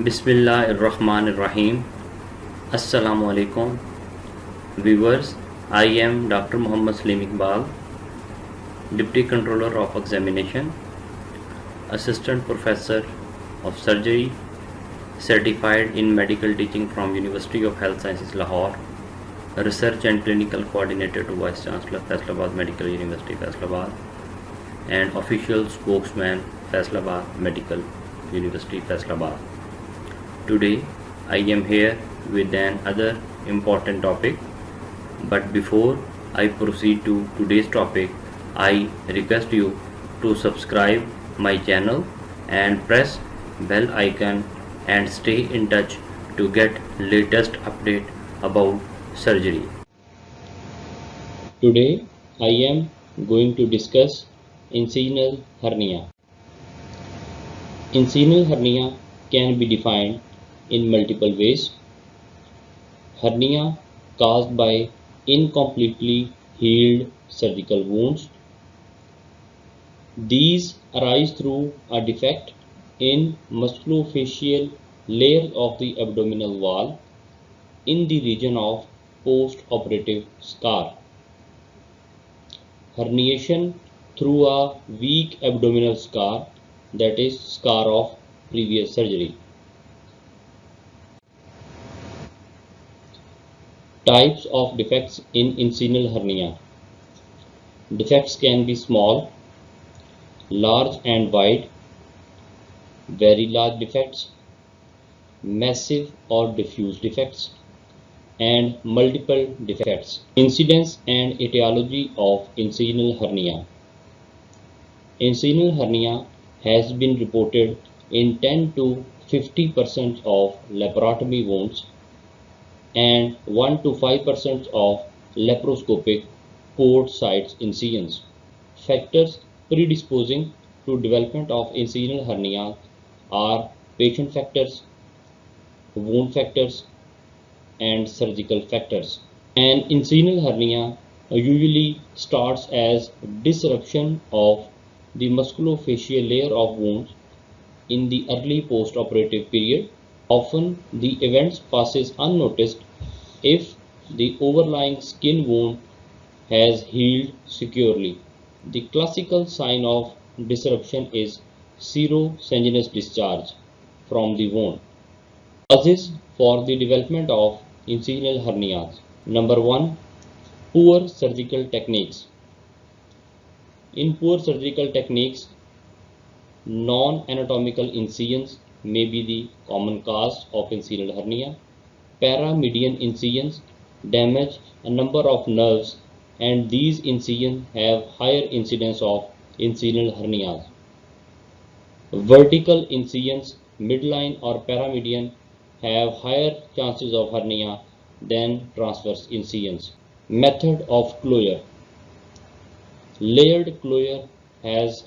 Bismillahirrahmanirrahim. Assalamu alaikum. Viewers, I am Dr. Muhammad Salim Iqbal, Deputy Controller of Examination, Assistant Professor of Surgery, Certified in Medical Teaching from University of Health Sciences Lahore, Research and Clinical Coordinator to Vice Chancellor Faisalabad Medical University Faisalabad, and Official Spokesman Faisalabad Medical University Faisalabad. Today I am here with another important topic, but before I proceed to today's topic, I request you to subscribe my channel and press bell icon and stay in touch to get latest update about surgery. Today I am going to discuss inguinal hernia. Inguinal hernia can be defined in multiple ways. Hernia caused by incompletely healed surgical wounds. These arise through a defect in musculofacial layer of the abdominal wall in the region of post-operative scar. Herniation through a weak abdominal scar, that is scar of previous surgery. Types of defects in inguinal hernia. Defects can be small, large and wide, very large defects, massive or diffuse defects, and multiple defects. Incidence and etiology of inguinal hernia. Inguinal hernia has been reported in 10 to 50% of laparotomy wounds and 1 to 5% of laparoscopic port sites incisions. Factors predisposing to development of inguinal hernia are patient factors, wound factors, and surgical factors. An inguinal hernia usually starts as disruption of the musculofacial layer of wounds in the early post-operative period. Often the event passes unnoticed if the overlying skin wound has healed securely. The classical sign of disruption is serosanguinous discharge from the wound. Causes for the development of inguinal hernias. Number 1. Poor surgical techniques. In poor surgical techniques, non-anatomical incisions may be the common cause of inguinal hernia. Paramedian incisions damage a number of nerves, and these incisions have higher incidence of inguinal hernias. Vertical incisions, midline or paramedian, have higher chances of hernia than transverse incisions. Method of closure. Layered closure has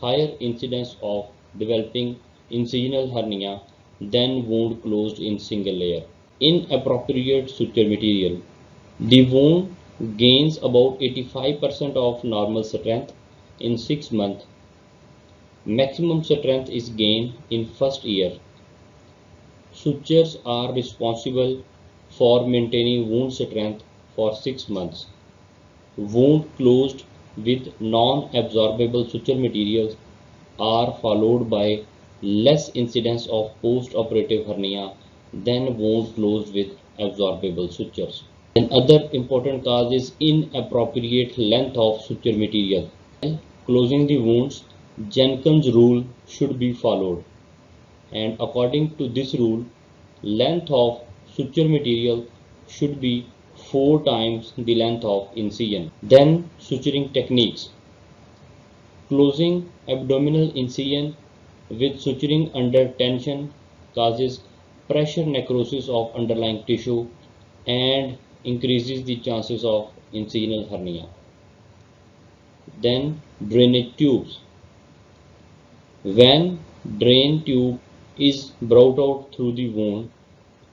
higher incidence of developing inguinal hernia than wound closed in single layer. Inappropriate suture material. The wound gains about 85% of normal strength in 6 months. Maximum strength is gained in first year. Sutures are responsible for maintaining wound strength for 6 months. Wound closed with non-absorbable suture materials are followed by less incidence of post-operative hernia than wound closed with absorbable sutures. Another important cause is inappropriate length of suture material. Closing the wounds, Jenkins rule should be followed, and according to this rule, length of suture material should be 4 times the length of incision. Then suturing techniques. Closing abdominal incision with suturing under tension causes pressure necrosis of underlying tissue and increases the chances of inguinal hernia. Then drainage tubes. When drain tube is brought out through the wound,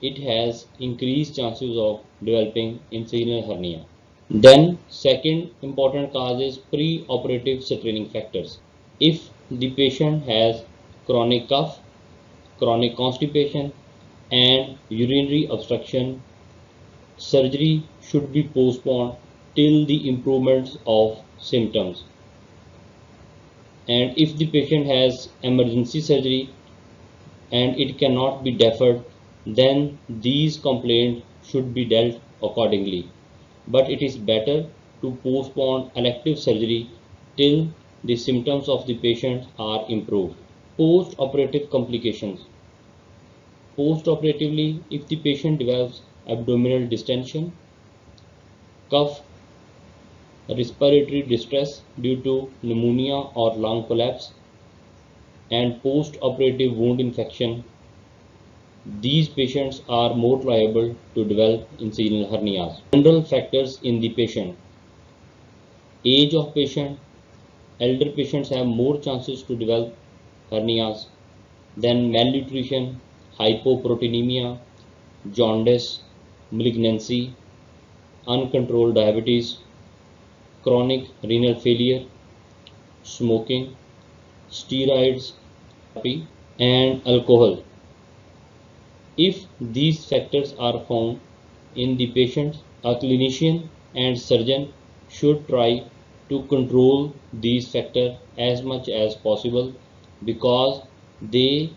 it has increased chances of developing inguinal hernia. Then second important cause is pre-operative straining factors. If the patient has chronic cough, chronic constipation, and urinary obstruction, surgery should be postponed till the improvements of symptoms. And if the patient has emergency surgery and it cannot be deferred, then these complaints should be dealt accordingly. But it is better to postpone elective surgery till the symptoms of the patient are improved. Post-operative complications. Post-operatively, if the patient develops abdominal distension, cough, respiratory distress due to pneumonia or lung collapse, and post-operative wound infection, these patients are more liable to develop incisional hernias. General factors in the patient. Age of patient. Elder patients have more chances to develop hernias. Then malnutrition, hypoproteinemia, jaundice, malignancy, uncontrolled diabetes, chronic renal failure, smoking, steroids, and alcohol. If these factors are found in the patient, a clinician and surgeon should try to control these factors as much as possible because they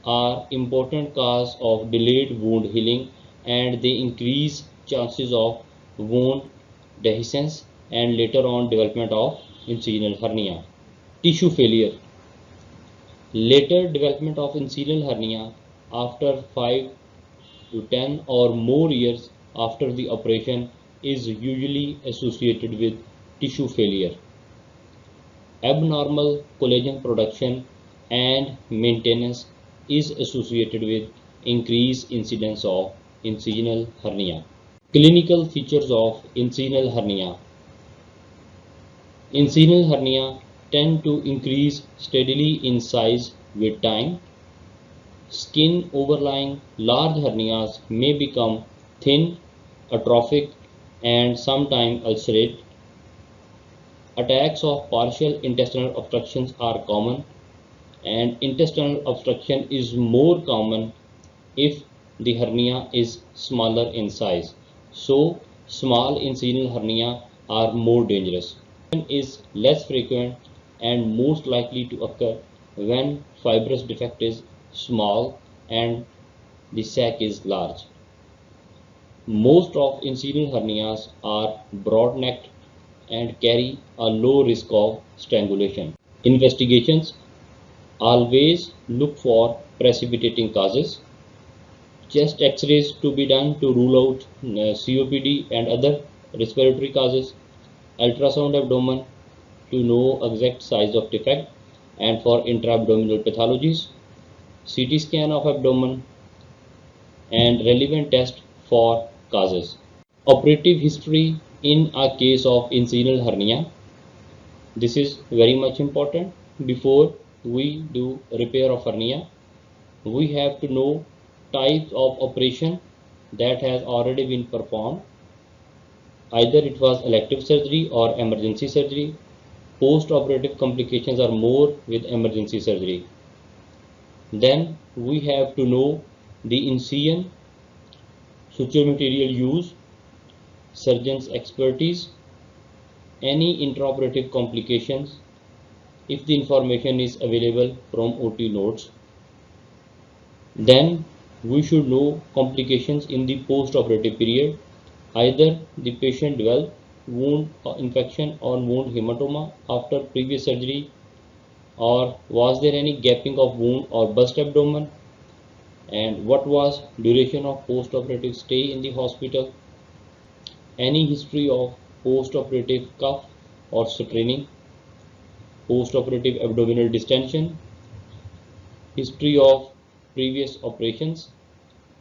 are important cause of delayed wound healing and they increase chances of wound dehiscence and later on development of incisional hernia. Tissue failure. Later development of incisional hernia after 5 to 10 or more years after the operation is usually associated with tissue failure. Abnormal collagen production and maintenance is associated with increased incidence of incisional hernia. Clinical features of incisional hernia. Incisional hernia tend to increase steadily in size with time. Skin overlying large hernias may become thin, atrophic, and sometimes ulcerate. Attacks of partial intestinal obstructions are common, and intestinal obstruction is more common if the hernia is smaller in size. So, small incisional hernia are more dangerous. Is less frequent and most likely to occur when fibrous defect is small and the sac is large. Most of incisional hernias are broad-necked and carry a low risk of strangulation. Investigations. Always look for precipitating causes. Chest x-rays to be done to rule out COPD and other respiratory causes. Ultrasound abdomen to know exact size of defect and for intra-abdominal pathologies. CT scan of abdomen and relevant test for causes. Operative history in a case of incisional hernia. This is very much important. Before we do repair of hernia, we have to know types of operation that has already been performed. Either it was elective surgery or emergency surgery. Post-operative complications are more with emergency surgery. Then we have to know the incision, suture material used, surgeon's expertise, any intraoperative complications if the information is available from OT notes. Then we should know complications in the post-operative period. Either the patient developed wound infection or wound hematoma after previous surgery, or was there any gapping of wound or burst abdomen, and what was duration of post-operative stay in the hospital, any history of post-operative cough or straining, post-operative abdominal distension, history of previous operations.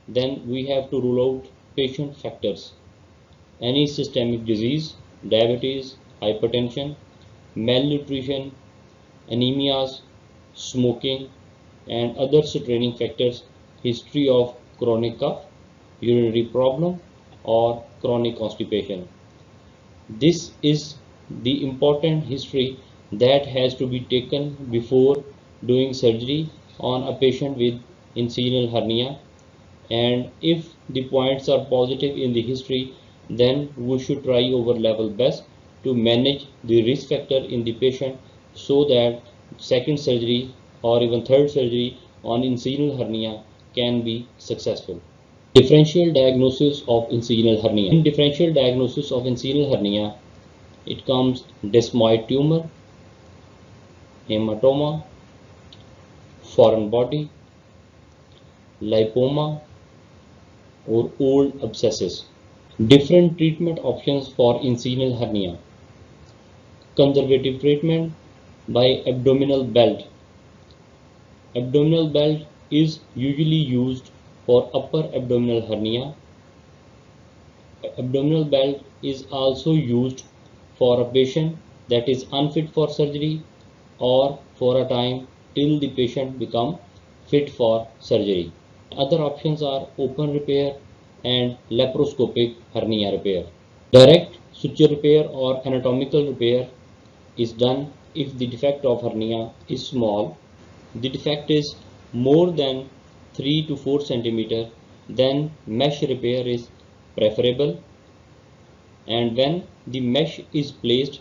Then we have to rule out patient factors, any systemic disease, diabetes, hypertension, malnutrition, anemias, smoking, and other straining factors, history of chronic cough, urinary problem, or chronic constipation. This is the important history that has to be taken before doing surgery on a patient with inguinal hernia, and if the points are positive in the history, then we should try our level best to manage the risk factor in the patient so that second surgery or even third surgery on inguinal hernia can be successful. Differential diagnosis of inguinal hernia. In differential diagnosis of inguinal hernia, it comes desmoid tumor, hematoma, foreign body, lipoma, or old abscesses. Different treatment options for inguinal hernia. Conservative treatment by abdominal belt. Abdominal belt is usually used for upper abdominal hernia. Abdominal belt is also used for a patient that is unfit for surgery or for a time till the patient become fit for surgery. Other options are open repair and laparoscopic hernia repair. Direct suture repair or anatomical repair is done if the defect of hernia is small. The defect is more than 3 to 4 centimeter, then mesh repair is preferable, and when the mesh is placed,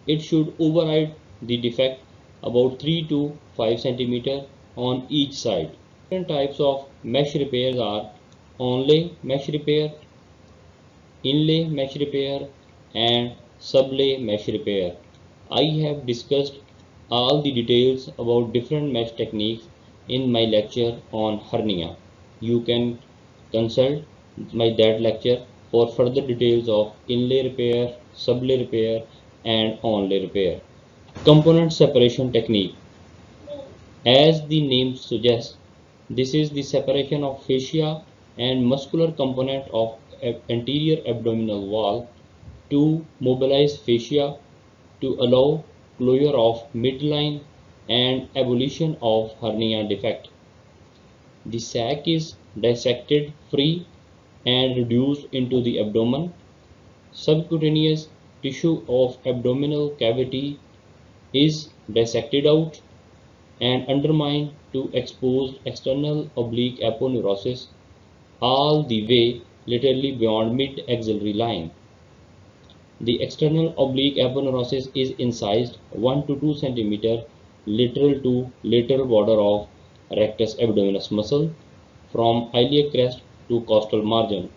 it should override the defect about 3 to 5 centimeter on each side. Different types of mesh repairs are onlay mesh repair, inlay mesh repair, and sublay mesh repair. I have discussed all the details about different mesh techniques in my lecture on hernia. You can consult that lecture for further details of inlay repair, sublay repair, and onlay repair. Component separation technique. As the name suggests, this is the separation of fascia and muscular component of anterior abdominal wall to mobilize fascia to allow closure of midline and abolition of hernia defect. The sac is dissected free and reduced into the abdomen. Subcutaneous tissue of abdominal cavity is dissected out and undermined to expose external oblique aponeurosis all the way literally beyond mid-axillary line. The external oblique aponeurosis is incised 1 to 2 cm lateral to lateral border of rectus abdominis muscle from iliac crest to costal margin.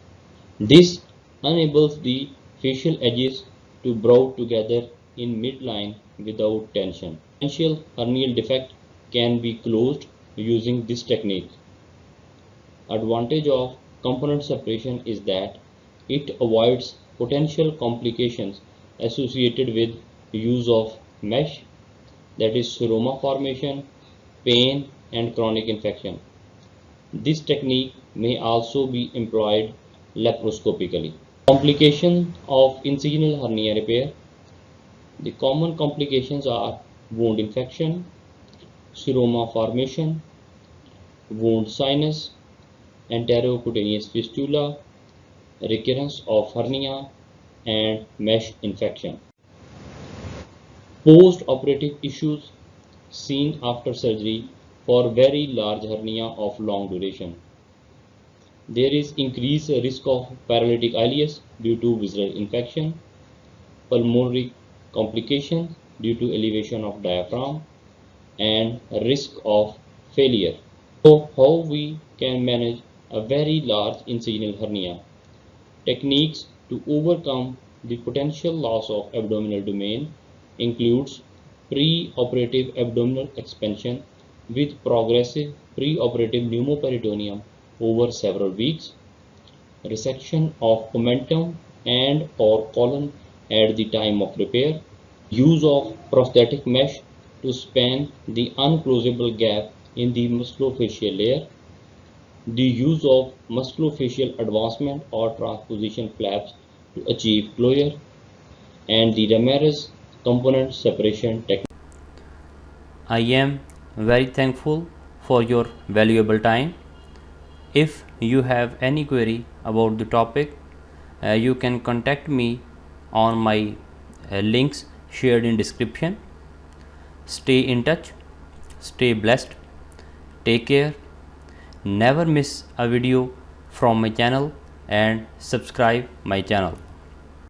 This enables the facial edges to brow together in midline without tension. Potential hernial defect can be closed using this technique. Advantage of component separation is that it avoids potential complications associated with use of mesh, that is seroma formation, pain, and chronic infection. This technique may also be employed laparoscopically. Complication of inguinal hernia repair. The common complications are wound infection, seroma formation, wound sinus, anterocutaneous fistula, recurrence of hernia, and mesh infection. Post-operative issues seen after surgery for very large hernia of long duration. There is increased risk of paralytic ileus due to visceral infection, pulmonary complications due to elevation of diaphragm, and risk of failure. So how we can manage a very large inguinal hernia? Techniques to overcome the potential loss of abdominal domain includes pre-operative abdominal expansion with progressive pre-operative pneumoperitoneum over several weeks, resection of omentum and or colon at the time of repair, use of prosthetic mesh to span the unclosable gap in the musculofacial layer, the use of musculofacial advancement or transposition flaps to achieve closure, and the Ramirez component separation technique. I am very thankful for your valuable time. If you have any query about the topic, you can contact me on my links shared in description. Stay in touch, stay blessed, take care. never miss a video from my channel and subscribe my channel.